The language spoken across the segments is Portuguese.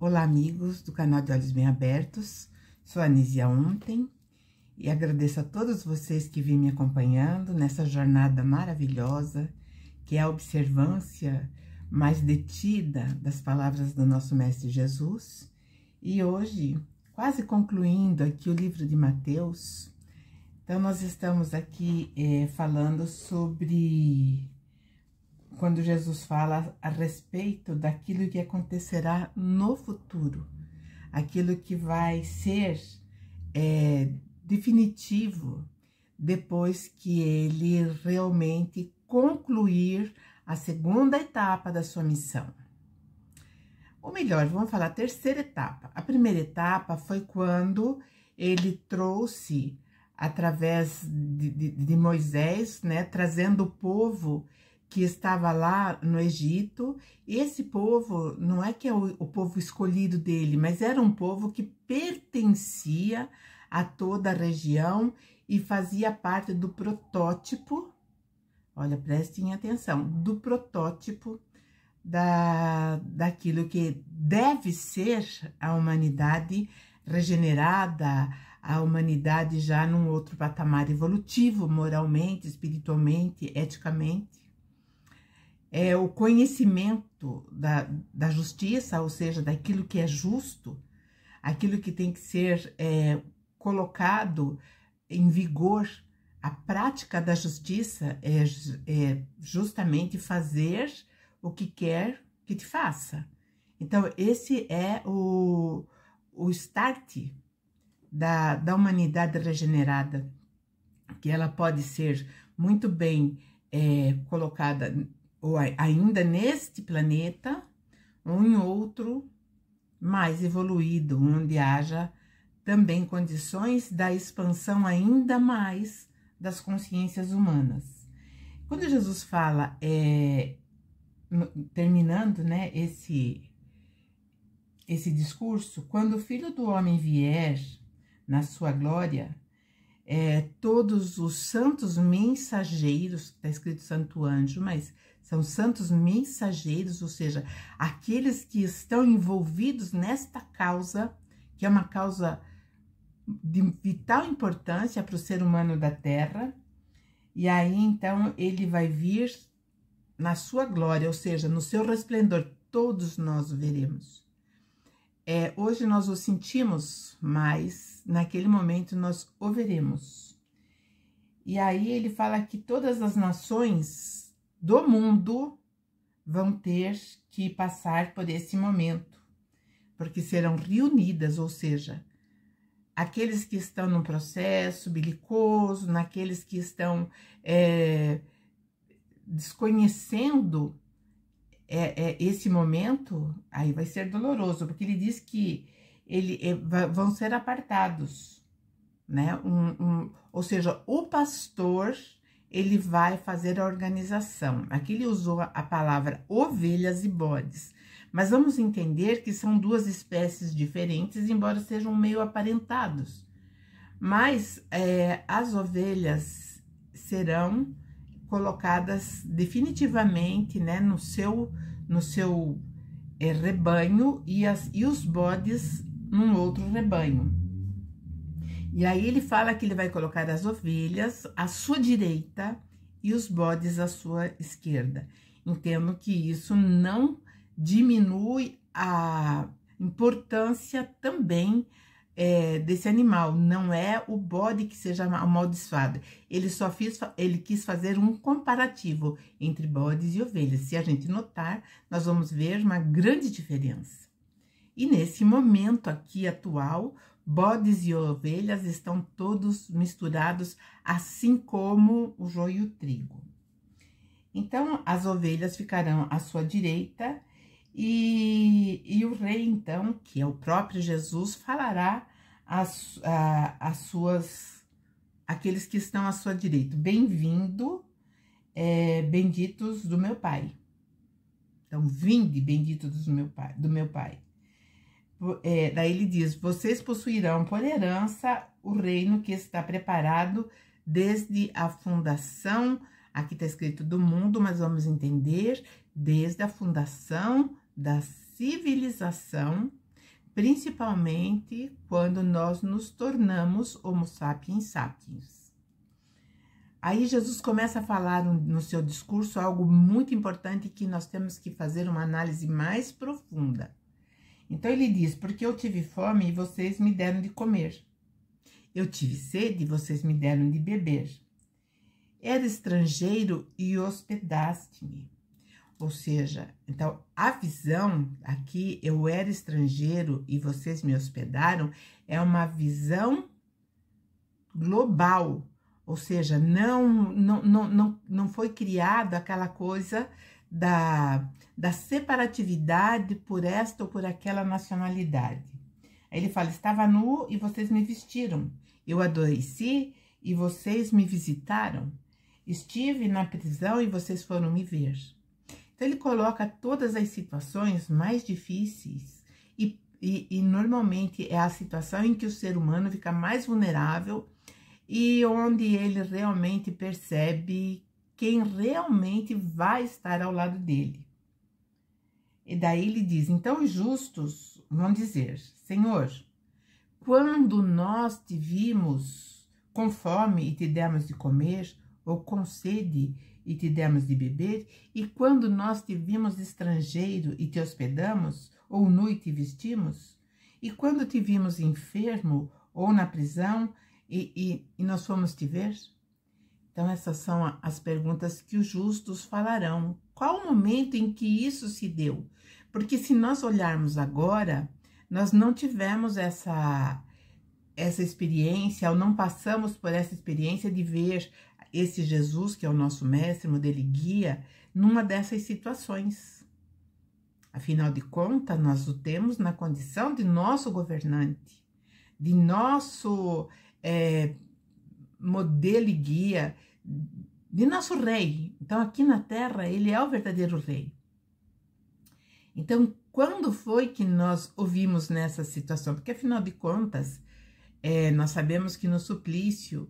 Olá, amigos do canal de Olhos Bem Abertos. Sou a Anísia Ontem e agradeço a todos vocês que vêm me acompanhando nessa jornada maravilhosa, que é a observância mais detida das palavras do nosso Mestre Jesus. E hoje, quase concluindo aqui o livro de Mateus, então nós estamos aqui falando sobre quando Jesus fala a respeito daquilo que acontecerá no futuro, aquilo que vai ser definitivo depois que ele realmente concluir a segunda etapa da sua missão. Ou melhor, vamos falar a terceira etapa. A primeira etapa foi quando ele trouxe, através de Moisés, né, trazendo o povo que estava lá no Egito. Esse povo não é que é o povo escolhido dele, mas era um povo que pertencia a toda a região e fazia parte do protótipo, olha, prestem atenção, do protótipo daquilo que deve ser a humanidade regenerada, a humanidade já num outro patamar evolutivo, moralmente, espiritualmente, eticamente. O conhecimento da justiça, ou seja, daquilo que é justo, aquilo que tem que ser colocado em vigor. A prática da justiça é justamente fazer o que quer que te faça. Então, esse é o start da humanidade regenerada, que ela pode ser muito bem colocada ou ainda neste planeta, ou em outro mais evoluído, onde haja também condições da expansão ainda mais das consciências humanas. Quando Jesus fala, terminando, né, esse discurso, quando o Filho do Homem vier na sua glória, todos os santos mensageiros, está escrito santo anjo, mas são santos mensageiros, ou seja, aqueles que estão envolvidos nesta causa, que é uma causa de vital importância para o ser humano da Terra. E aí, então, ele vai vir na sua glória, ou seja, no seu resplendor, todos nós o veremos. Hoje nós o sentimos, mas naquele momento nós o veremos. E aí ele fala que todas as nações do mundo vão ter que passar por esse momento, porque serão reunidas, ou seja, aqueles que estão no processo belicoso, naqueles que estão desconhecendo esse momento, aí vai ser doloroso, porque ele diz que vão ser apartados, né? Ou seja, o pastor, ele vai fazer a organização. Aqui ele usou a palavra ovelhas e bodes, mas vamos entender que são duas espécies diferentes, embora sejam meio aparentados. Mas as ovelhas serão colocadas definitivamente, né, no seu rebanho e os bodes num outro rebanho. E aí ele fala que ele vai colocar as ovelhas à sua direita e os bodes à sua esquerda. Entendo que isso não diminui a importância também desse animal. Não é o bode que seja amaldiçoado. Ele quis fazer um comparativo entre bodes e ovelhas. Se a gente notar, nós vamos ver uma grande diferença. E nesse momento aqui atual, bodes e ovelhas estão todos misturados, assim como o joio e o trigo. Então, as ovelhas ficarão à sua direita e o rei, então, que é o próprio Jesus, falará aqueles que estão à sua direita: bem-vindo, benditos do meu Pai. Então, vinde, benditos do meu Pai. Daí ele diz: vocês possuirão por herança o reino que está preparado desde a fundação, aqui está escrito do mundo, mas vamos entender, desde a fundação da civilização, principalmente quando nós nos tornamos Homo sapiens sapiens. Aí Jesus começa a falar no seu discurso algo muito importante que nós temos que fazer uma análise mais profunda. Então ele diz, porque eu tive fome e vocês me deram de comer. Eu tive sede e vocês me deram de beber. Era estrangeiro e hospedaste-me. Ou seja, então a visão aqui, eu era estrangeiro e vocês me hospedaram, é uma visão global. Ou seja, não foi criada aquela coisa da separatividade por esta ou por aquela nacionalidade. Aí ele fala, estava nu e vocês me vestiram. Eu adoeci e vocês me visitaram. Estive na prisão e vocês foram me ver. Então ele coloca todas as situações mais difíceis e normalmente é a situação em que o ser humano fica mais vulnerável e onde ele realmente percebe quem realmente vai estar ao lado dele. E daí ele diz, então os justos vão dizer, Senhor, quando nós te vimos com fome e te demos de comer, ou com sede e te demos de beber, e quando nós te vimos estrangeiro e te hospedamos, ou nu e te vestimos, e quando te vimos enfermo ou na prisão, e nós fomos te ver? Então, essas são as perguntas que os justos falarão. Qual o momento em que isso se deu? Porque se nós olharmos agora, nós não tivemos essa experiência, ou não passamos por essa experiência de ver esse Jesus, que é o nosso mestre, modelo e guia, numa dessas situações. Afinal de contas, nós o temos na condição de nosso governante, de nosso modelo e guia, de nosso rei. Então, aqui na Terra, ele é o verdadeiro rei. Então, quando foi que nós ouvimos nessa situação? Porque, afinal de contas, nós sabemos que no suplício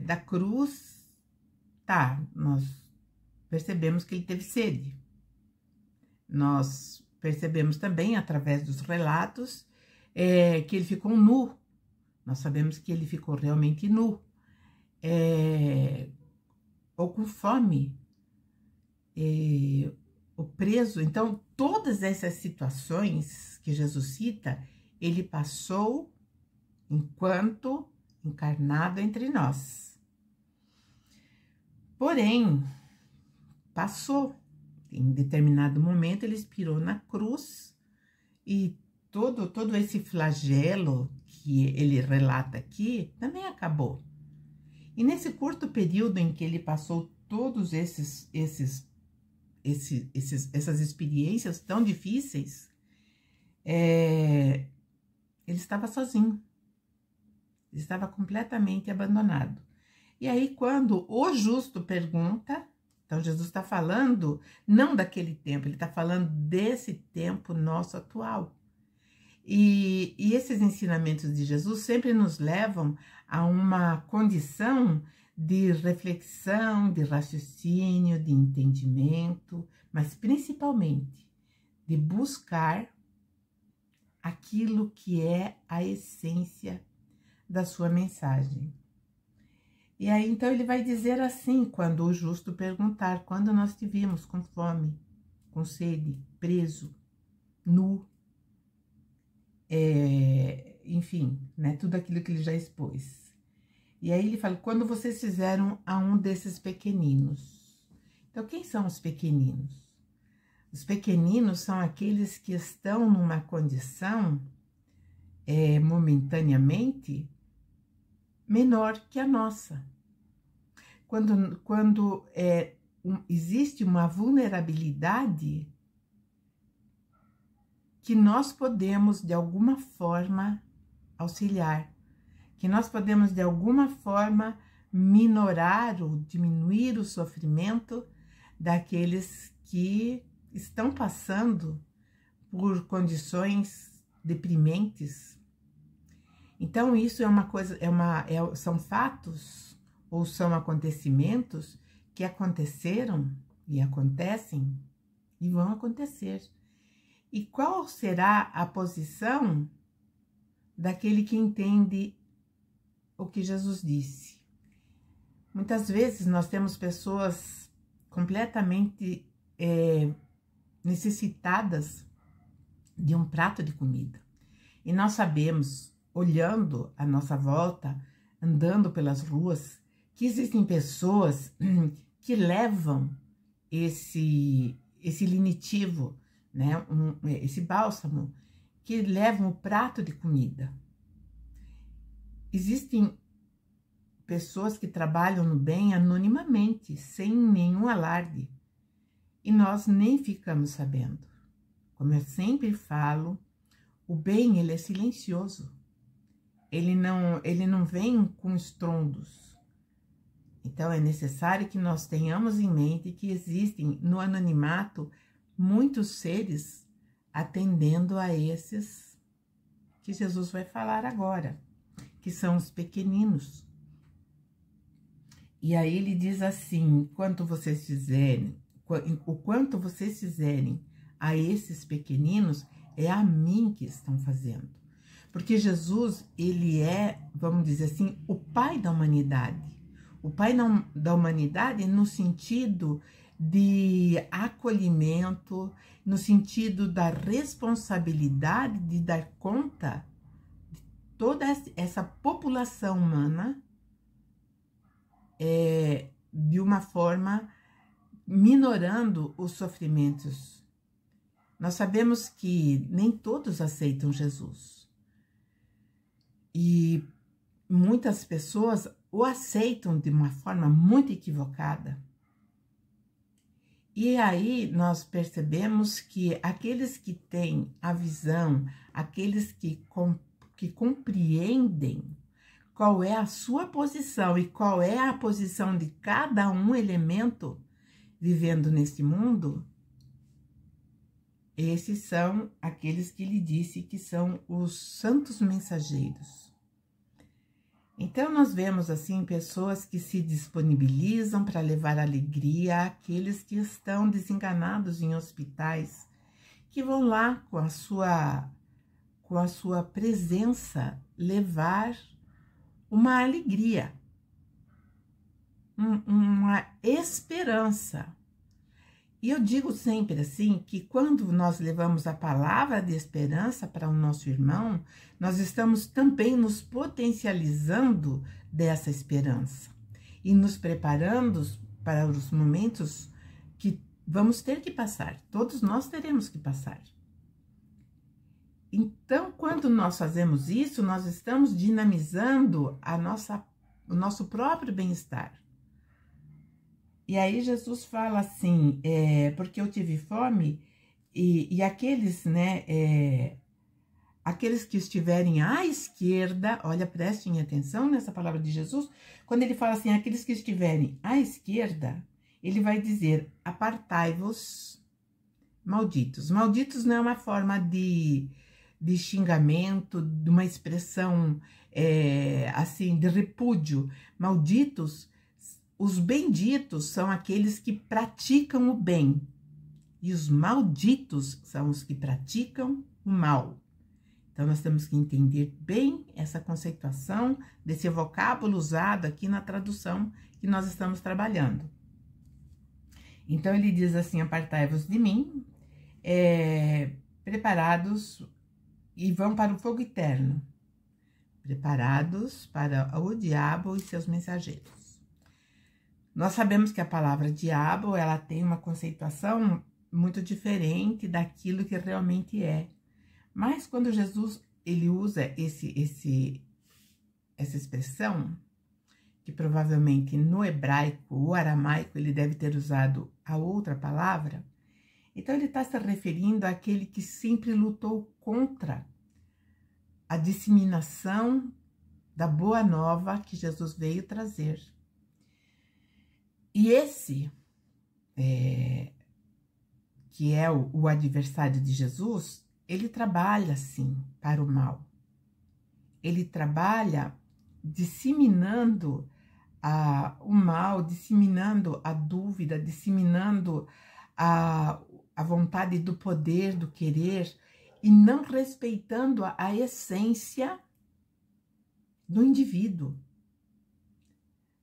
da cruz, nós percebemos que ele teve sede. Nós percebemos também, através dos relatos, que ele ficou nu. Nós sabemos que ele ficou realmente nu, ou com fome, ou preso. Então, todas essas situações que Jesus cita, ele passou enquanto encarnado entre nós. Porém, passou. Em determinado momento, ele expirou na cruz e todo esse flagelo que ele relata aqui também acabou. E nesse curto período em que ele passou todos essas experiências tão difíceis, ele estava sozinho. Ele estava completamente abandonado. E aí, quando o justo pergunta, então Jesus está falando não daquele tempo, ele está falando desse tempo nosso atual. E esses ensinamentos de Jesus sempre nos levam a uma condição de reflexão, de raciocínio, de entendimento, mas principalmente de buscar aquilo que é a essência da sua mensagem. E aí, então, ele vai dizer assim, quando o justo perguntar, quando nós te vimos com fome, com sede, preso, nu, enfim, né, tudo aquilo que ele já expôs. E aí ele fala, quando vocês fizeram a um desses pequeninos. Então, quem são os pequeninos? Os pequeninos são aqueles que estão numa condição, momentaneamente, menor que a nossa. Quando existe uma vulnerabilidade que nós podemos, de alguma forma, auxiliar, que nós podemos, de alguma forma, minorar ou diminuir o sofrimento daqueles que estão passando por condições deprimentes. Então, isso é uma coisa, são fatos ou são acontecimentos que aconteceram e acontecem e vão acontecer. E qual será a posição daquele que entende o que Jesus disse? Muitas vezes nós temos pessoas completamente necessitadas de um prato de comida. E nós sabemos, olhando à nossa volta, andando pelas ruas, que existem pessoas que levam esse lenitivo, né, esse bálsamo, que levam o prato de comida. Existem pessoas que trabalham no bem anonimamente, sem nenhum alarde, e nós nem ficamos sabendo. Como eu sempre falo, o bem, ele é silencioso, ele não vem com estrondos. Então, é necessário que nós tenhamos em mente que existem no anonimato muitos seres atendendo a esses que Jesus vai falar agora, que são os pequeninos. E aí ele diz assim, o quanto vocês fizerem a esses pequeninos, é a mim que estão fazendo. Porque Jesus, ele é, vamos dizer assim, o pai da humanidade. O pai da humanidade no sentido de acolhimento, no sentido da responsabilidade de dar conta de toda essa população humana de uma forma minorando os sofrimentos. Nós sabemos que nem todos aceitam Jesus. E muitas pessoas o aceitam de uma forma muito equivocada. E aí nós percebemos que aqueles que têm a visão, aqueles que compreendem qual é a sua posição e qual é a posição de cada um elemento vivendo nesse mundo, esses são aqueles que lhe disse que são os santos mensageiros. Então, nós vemos, assim, pessoas que se disponibilizam para levar alegria àqueles que estão desenganados em hospitais, que vão lá com a sua presença levar uma alegria, uma esperança. E eu digo sempre assim, que quando nós levamos a palavra de esperança para o nosso irmão, nós estamos também nos potencializando dessa esperança e nos preparando para os momentos que vamos ter que passar, todos nós teremos que passar. Então, quando nós fazemos isso, nós estamos dinamizando o nosso próprio bem-estar. E aí Jesus fala assim, porque eu tive fome, e aqueles, né, aqueles que estiverem à esquerda, olha, prestem atenção nessa palavra de Jesus, quando ele fala assim, aqueles que estiverem à esquerda, ele vai dizer, apartai-vos, malditos. Malditos não é uma forma de xingamento, de uma expressão, assim, de repúdio. Malditos, os benditos são aqueles que praticam o bem, e os malditos são os que praticam o mal. Então, nós temos que entender bem essa conceituação desse vocábulo usado aqui na tradução que nós estamos trabalhando. Então, ele diz assim, apartai-vos de mim, preparados, e vão para o fogo eterno, preparados para o diabo e seus mensageiros. Nós sabemos que a palavra diabo, ela tem uma conceituação muito diferente daquilo que realmente é. Mas quando Jesus, ele usa essa expressão, que provavelmente no hebraico ou aramaico ele deve ter usado a outra palavra, então ele está se referindo àquele que sempre lutou contra a disseminação da boa nova que Jesus veio trazer. E esse, que é o adversário de Jesus, ele trabalha, sim, para o mal. Ele trabalha disseminando o mal, disseminando a dúvida, disseminando vontade do poder, do querer, e não respeitando a essência do indivíduo,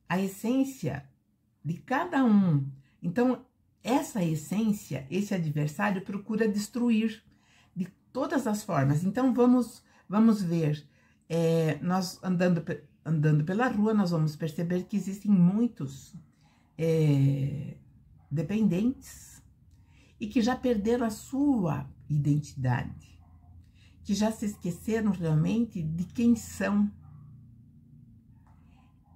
a essência de cada um. Então, essa essência, esse adversário procura destruir de todas as formas. Então, vamos ver, nós andando pela rua, nós vamos perceber que existem muitos dependentes e que já perderam a sua identidade, que já se esqueceram realmente de quem são.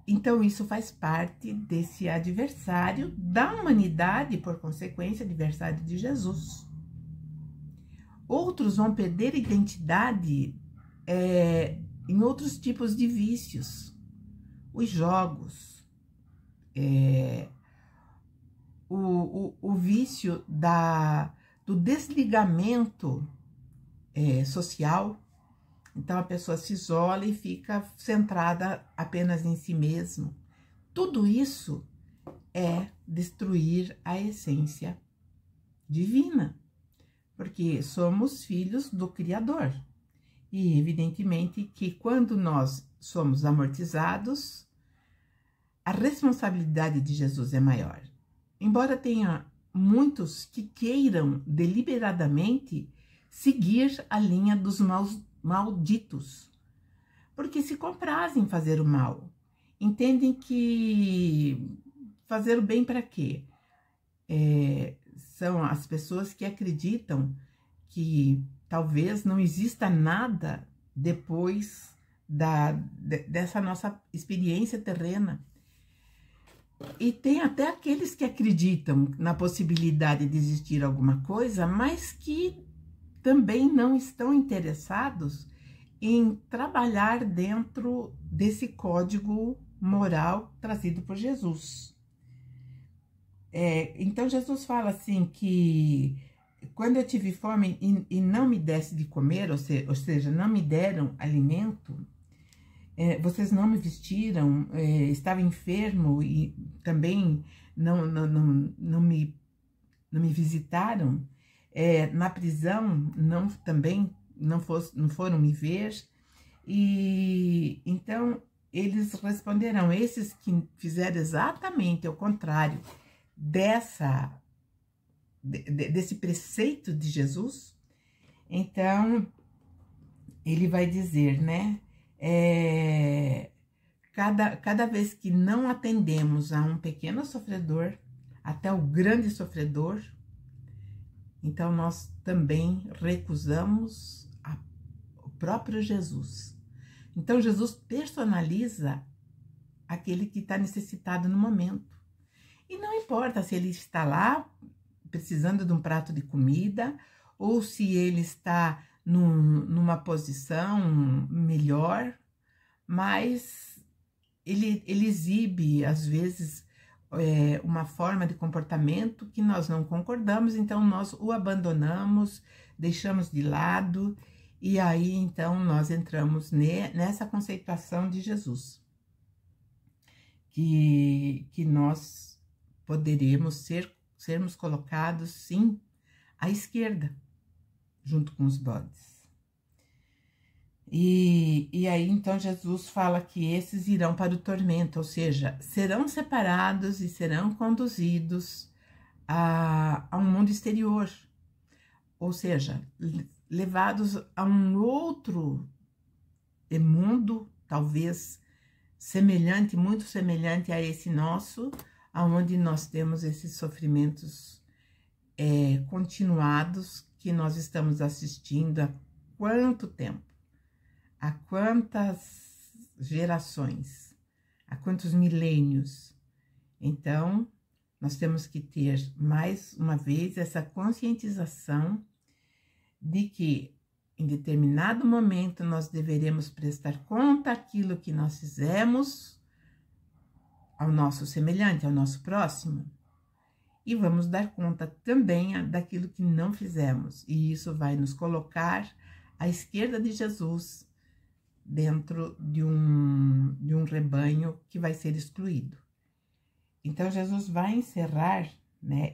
Então, isso faz parte desse adversário da humanidade, por consequência, adversário de Jesus. Outros vão perder a identidade em outros tipos de vícios, os jogos, o vício do desligamento social. Então, a pessoa se isola e fica centrada apenas em si mesmo. Tudo isso é destruir a essência divina, porque somos filhos do Criador. E, evidentemente, que quando nós somos amortizados, a responsabilidade de Jesus é maior. Embora tenha muitos que queiram deliberadamente seguir a linha dos malditos, porque se comprazem em fazer o mal, entendem que fazer o bem para quê? São as pessoas que acreditam que talvez não exista nada depois dessa nossa experiência terrena. E tem até aqueles que acreditam na possibilidade de existir alguma coisa, mas que também não estão interessados em trabalhar dentro desse código moral trazido por Jesus. Então, Jesus fala assim que quando eu tive fome e não me desse de comer, ou seja, não me deram alimento, vocês não me vestiram, estava enfermo e também não me visitaram, na prisão também não foram me ver. E então eles responderão, esses que fizeram exatamente o contrário desse preceito de Jesus. Então ele vai dizer, né, cada vez que não atendemos a um pequeno sofredor, até o grande sofredor, então nós também recusamos o próprio Jesus. Então Jesus personaliza aquele que está necessitado no momento. E não importa se ele está lá precisando de um prato de comida, ou se ele está numa posição melhor, mas ele exibe, às vezes, uma forma de comportamento que nós não concordamos, então nós o abandonamos, deixamos de lado, e aí então nós entramos nessa conceituação de Jesus, que nós poderemos sermos colocados, sim, à esquerda, junto com os bodes. E aí, então, Jesus fala que esses irão para o tormento, ou seja, serão separados e serão conduzidos a um mundo exterior, ou seja, levados a um outro mundo, talvez semelhante, muito semelhante a esse nosso, aonde nós temos esses sofrimentos continuados que nós estamos assistindo há quanto tempo? Há quantas gerações? Há quantos milênios? Então, nós temos que ter, mais uma vez, essa conscientização de que, em determinado momento, nós deveremos prestar conta daquilo que nós fizemos ao nosso semelhante, ao nosso próximo. E vamos dar conta também daquilo que não fizemos. E isso vai nos colocar à esquerda de Jesus, dentro de um rebanho que vai ser excluído. Então, Jesus vai encerrar, né,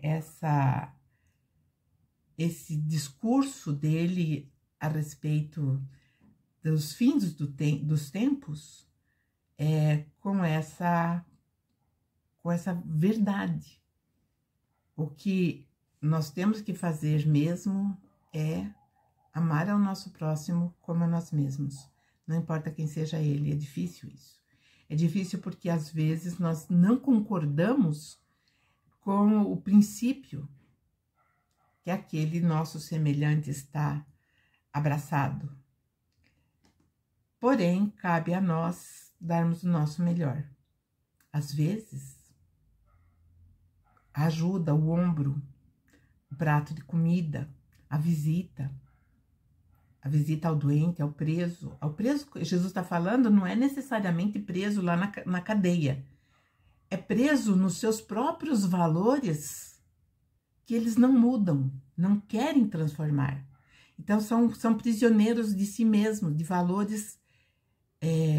esse discurso dele a respeito dos fins dos tempos com essa verdade. O que nós temos que fazer mesmo é amar ao nosso próximo como a nós mesmos. Não importa quem seja ele, é difícil isso. É difícil porque às vezes nós não concordamos com o princípio que aquele nosso semelhante está abraçado. Porém, cabe a nós darmos o nosso melhor. Às vezes, a ajuda, o ombro, o prato de comida, a visita ao doente, ao preso. Ao preso que Jesus está falando não é necessariamente preso lá na cadeia. É preso nos seus próprios valores que eles não mudam, não querem transformar. Então, são prisioneiros de si mesmos, de valores,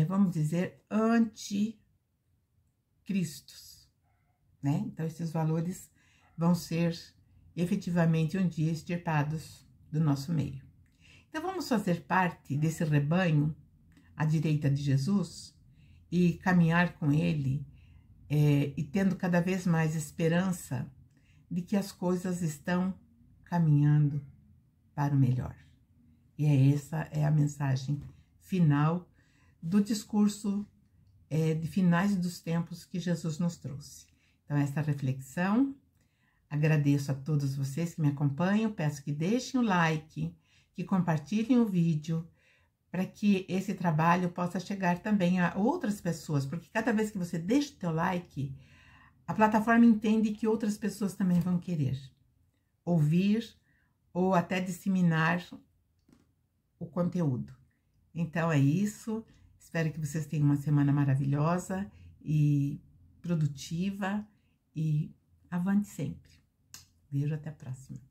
vamos dizer, anticristos, né? Então, esses valores vão ser efetivamente um dia extirpados do nosso meio. Então, vamos fazer parte desse rebanho à direita de Jesus e caminhar com ele e tendo cada vez mais esperança de que as coisas estão caminhando para o melhor. E essa é a mensagem final do discurso de finais dos tempos que Jesus nos trouxe. Então, essa reflexão, agradeço a todos vocês que me acompanham, peço que deixem o like, que compartilhem o vídeo, para que esse trabalho possa chegar também a outras pessoas, porque cada vez que você deixa o teu like, a plataforma entende que outras pessoas também vão querer ouvir ou até disseminar o conteúdo. Então é isso, espero que vocês tenham uma semana maravilhosa e produtiva e avante sempre. Beijo, até a próxima.